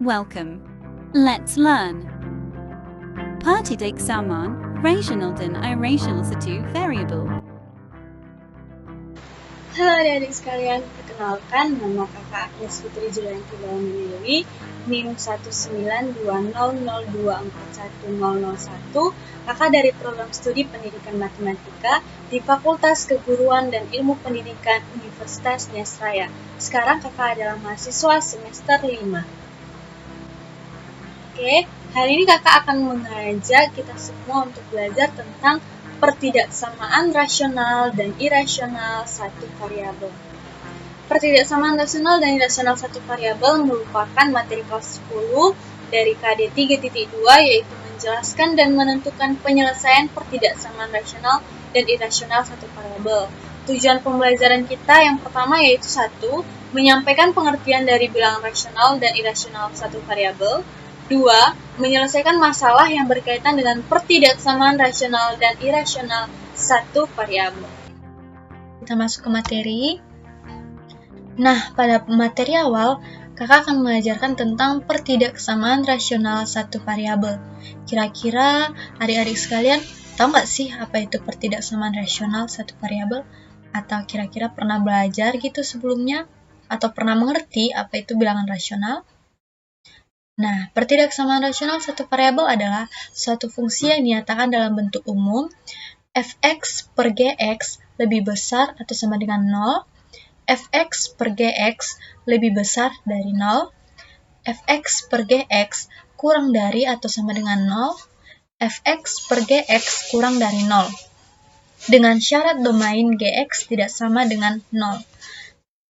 Welcome. Let's learn. Partidik zaman, rational dan irrational satu variable. Halo adik-adik sekalian, perkenalkan nama kakak Agnes Fitri Julianti Dewi, NIM 19200241001, kakak dari program studi pendidikan matematika di Fakultas Keguruan dan Ilmu Pendidikan Universitas Nias Raya. Sekarang kakak adalah mahasiswa semester 5. Oke, hari ini kakak akan mengajak kita semua untuk belajar tentang pertidaksamaan rasional dan irasional satu variabel. Pertidaksamaan rasional dan irasional satu variabel merupakan materi kelas 10 dari KD 3.2, yaitu menjelaskan dan menentukan penyelesaian pertidaksamaan rasional dan irasional satu variabel. Tujuan pembelajaran kita yang pertama yaitu 1. Menyampaikan pengertian dari bilangan rasional dan irasional satu variabel. 2. Menyelesaikan masalah yang berkaitan dengan pertidaksamaan rasional dan irasional satu variabel. Kita masuk ke materi. Nah, pada materi awal, kakak akan mengajarkan tentang pertidaksamaan rasional satu variabel. Kira-kira adik-adik sekalian tahu nggak sih apa itu pertidaksamaan rasional satu variabel? Atau kira-kira pernah belajar gitu sebelumnya? Atau pernah mengerti apa itu bilangan rasional? Nah, pertidaksamaan rasional satu variabel adalah suatu fungsi yang dinyatakan dalam bentuk umum fx per gx lebih besar atau sama dengan 0, fx per gx lebih besar dari 0, fx per gx kurang dari atau sama dengan 0, fx per gx kurang dari 0, dengan syarat domain gx tidak sama dengan 0.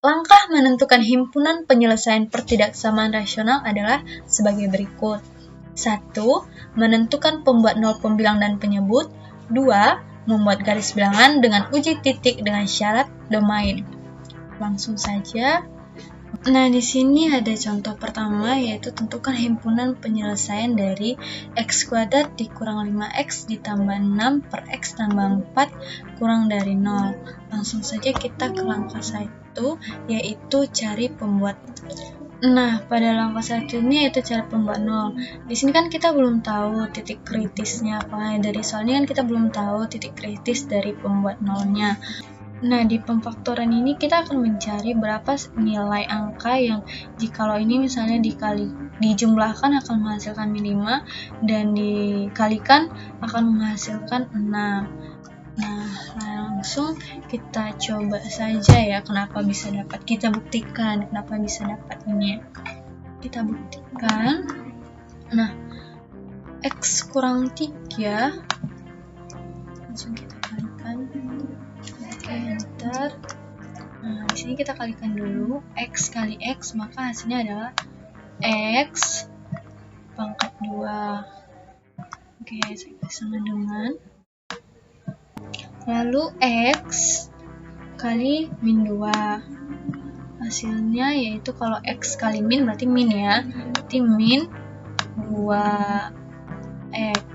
Langkah menentukan himpunan penyelesaian pertidaksamaan rasional adalah sebagai berikut. 1. Menentukan pembuat nol pembilang dan penyebut. 2. Membuat garis bilangan dengan uji titik dengan syarat domain. Langsung saja. Nah, di sini ada contoh pertama, yaitu tentukan himpunan penyelesaian dari x kuadrat dikurang 5x ditambah 6 per x tambah 4 kurang dari 0. Langsung saja kita ke langkah 1, yaitu cari pembuat. Nah, pada langkah 1 ini yaitu cari pembuat 0. Di sini kan kita belum tahu titik kritisnya apa. Dari soalnya kan kita belum tahu titik kritis dari pembuat 0-nya. Nah, di pemfaktoran ini kita akan mencari berapa nilai angka yang jikalau ini misalnya dijumlahkan akan menghasilkan 5 dan dikalikan akan menghasilkan 6. Nah, langsung kita coba saja ya kenapa bisa dapat. Kita buktikan kenapa bisa dapat ini. Kita buktikan. Nah, x kurang 3 langsung kita kalikan. Oke, enter. Nah, di sini kita kalikan dulu x kali x, maka hasilnya adalah x pangkat 2. Oke, sama dengan lalu x kali min 2. Hasilnya yaitu kalau x kali min berarti min ya. Berarti min 2x.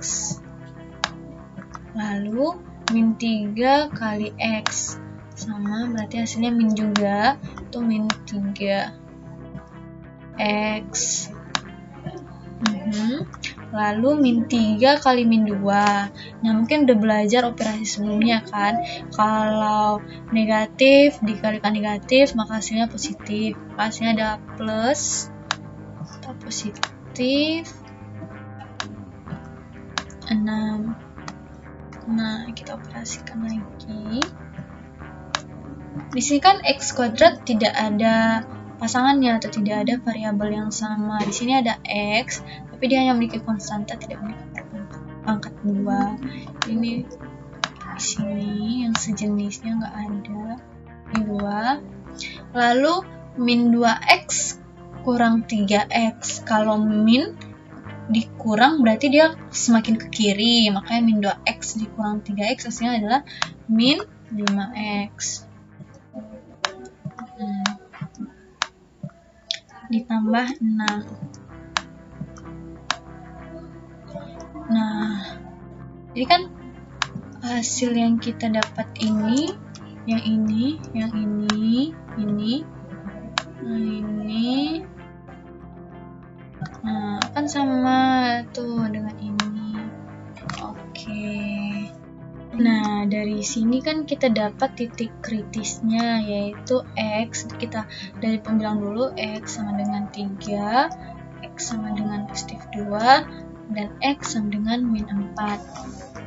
Lalu min 3 kali x sama berarti hasilnya min juga, itu min 3x. Lalu min 3 kali min 2. Nah, mungkin udah belajar operasi sebelumnya kan, kalau negatif dikalikan negatif maka hasilnya positif, maka hasilnya ada plus atau positif 6. Nah, kita operasikan lagi. Di sini kan x kuadrat tidak ada pasangannya atau tidak ada variabel yang sama. Di sini ada x, tapi dia hanya memiliki konstanta, tidak memiliki pangkat 2. Ini di sini yang sejenisnya nggak ada. Ini 2. Lalu min 2x kurang 3x. Kalau min dikurang berarti dia semakin ke kiri, makanya min 2x dikurang 3x hasilnya adalah min 5x. Ditambah 6. Nah, jadi kan hasil yang kita dapat ini, yang ini, yang ini, ini, nah ini, kan sama tuh dengan ini. Oke. Nah, dari sini kan kita dapat titik kritisnya, yaitu X. Kita dari pembilang dulu, X sama dengan 3, X sama dengan positif 2, dan X sama dengan min 4.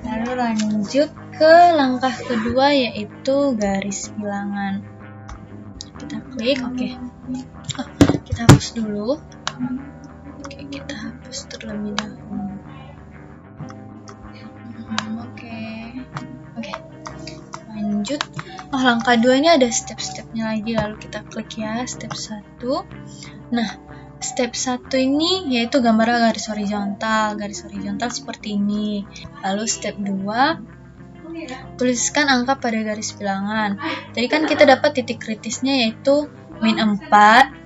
Lalu lanjut ke langkah kedua, yaitu garis bilangan. Kita klik, oke. Kita hapus dulu. Oke, kita hapus terlebih dahulu. Oke, lanjut. Langkah 2 ini ada step-stepnya lagi, lalu kita klik ya, step 1. Nah, step 1 ini yaitu gambar garis horizontal seperti ini. Lalu step 2, tuliskan angka pada garis bilangan. Tadi kan kita dapat titik kritisnya yaitu min 4,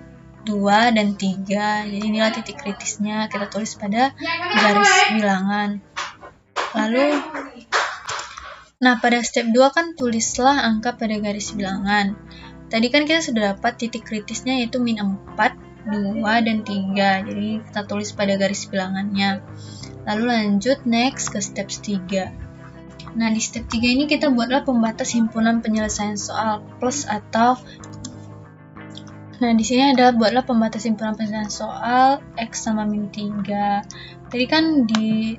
2, dan 3. Jadi inilah titik kritisnya, kita tulis pada garis bilangan. Lalu, nah pada step 2 kan tulislah angka pada garis bilangan. Tadi kan kita sudah dapat titik kritisnya yaitu min 4, 2, dan 3. Jadi kita tulis pada garis bilangannya. Lalu lanjut next ke step 3. Nah, di step 3 ini kita buatlah pembatas himpunan penyelesaian soal plus atau. Nah, di sini ada buatlah pembatas himpunan penyelesaian soal X sama min 3. Tadi kan di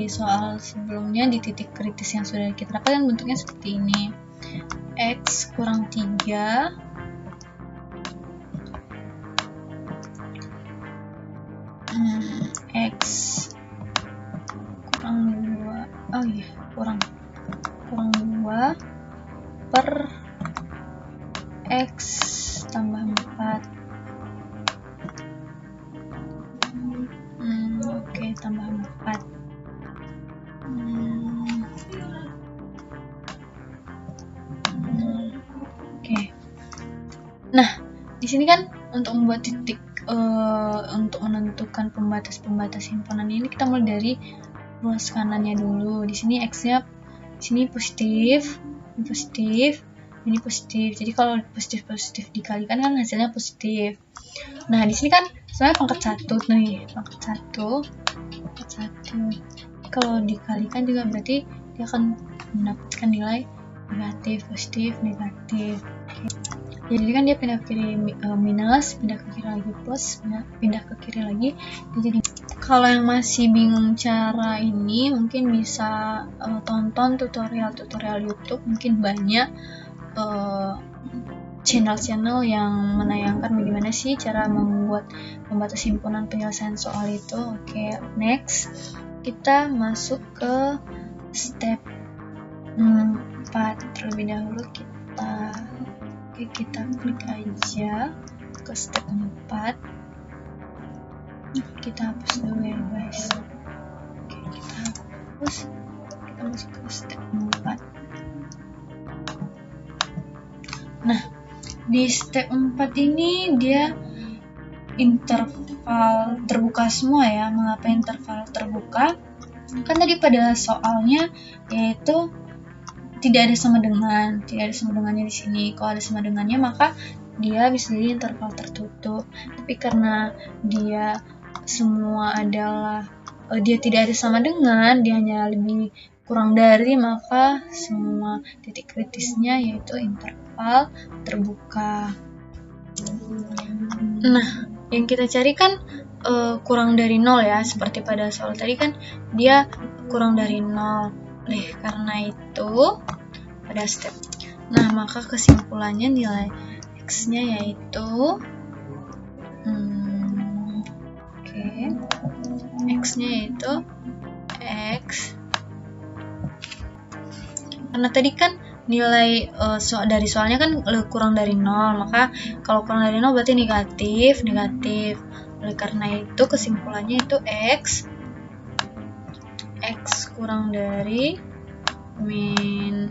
soal sebelumnya di titik kritis yang sudah kita dapatkan bentuknya seperti ini. X kurang 3 X kurang 2 kurang 2 per X tambah 4. Oke, tambah 4. Oke. Nah, di sini kan untuk membuat titik untuk menentukan pembatas himpunan ini kita mulai dari ruas kanannya dulu. Di sini X-nya di sini positif, ini positif. Jadi kalau positif dikalikan kan hasilnya positif. Nah, di sini kan sebenarnya pangkat 1 nih, pangkat 1. Kalau dikalikan juga berarti dia akan mendapatkan nilai negatif, positif, negatif. Jadi kan dia pindah ke kiri minus, pindah ke kiri lagi plus, pindah ke kiri lagi. Jadi kalau yang masih bingung cara ini mungkin bisa tonton tutorial YouTube, mungkin banyak channel-channel yang menayangkan bagaimana sih cara membuat pembatas himpunan penyelesaian soal itu. Oke, next kita masuk ke step 4. Terlebih dahulu kita klik aja ke step 4. Kita hapus dulu ya guys. Oke, kita hapus, kita masuk ke step 4. Nah, di step 4 ini dia interval terbuka semua ya. Mengapa interval terbuka? Kan tadi pada soalnya yaitu tidak ada sama dengannya di sini. Kalau ada sama dengannya maka dia bisa jadi interval tertutup. Tapi karena dia semua adalah dia tidak ada sama dengan, dia hanya lebih kurang dari, maka semua titik kritisnya yaitu interval terbuka. Nah, yang kita cari kan kurang dari 0 ya, seperti pada soal tadi kan dia kurang dari 0. Oleh karena itu pada step, nah maka kesimpulannya nilai X-nya yaitu X-nya yaitu X, karena tadi kan nilai dari soalnya kan kurang dari 0, maka kalau kurang dari 0 berarti negatif. Oleh karena itu kesimpulannya itu X kurang dari min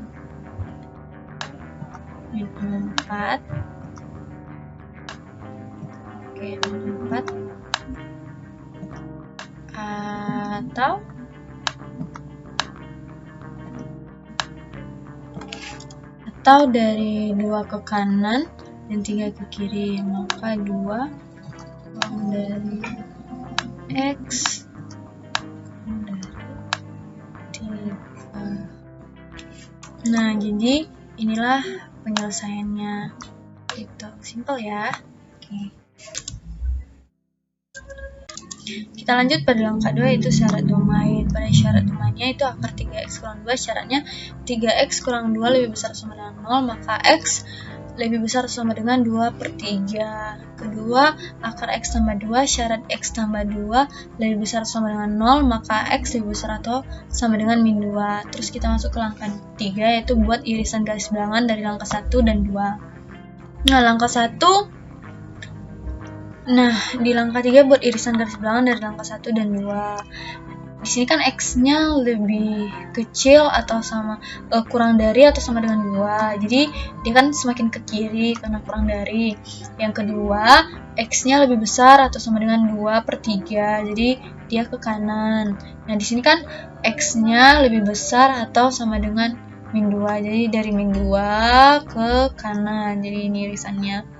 4. Oke, min 4 atau dari 2 ke kanan dan 3 ke kiri, maka 2 kurang dari X dari 3. Nah, jadi inilah penyelesaiannya. Gitu, simple ya. Oke. Kita lanjut pada langkah 2, yaitu syarat domain. Pada syarat domainnya itu akar 3x kurang 2, syaratnya 3x kurang 2 lebih besar sama dengan 0, maka x lebih besar sama dengan 2/3. Kedua, akar x tambah 2, syarat x tambah 2 lebih besar sama dengan 0, maka x lebih besar atau sama dengan min 2. Terus kita masuk ke langkah 3, yaitu buat irisan garis bilangan dari langkah 1 dan 2. Nah, langkah 1, di langkah 3 buat irisan garis bilangan dari langkah 1 dan 2. Di sini kan x-nya lebih kecil atau sama kurang dari atau sama dengan 2. Jadi dia kan semakin ke kiri karena kurang dari. Yang kedua, x-nya lebih besar atau sama dengan 2/3. Jadi dia ke kanan. Nah, di sini kan x-nya lebih besar atau sama dengan min 2. Jadi dari min 2 ke kanan. Jadi ini irisannya.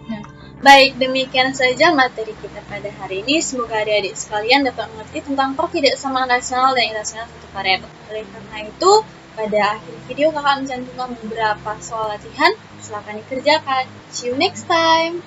Nah, baik, demikian saja materi kita pada hari ini. Semoga adik-adik sekalian dapat mengerti tentang pertidaksamaan rasional dan irasional satu variabel. Oleh karena itu, pada akhir video kakak mencantumkan beberapa soal latihan. Silakan dikerjakan. See you next time.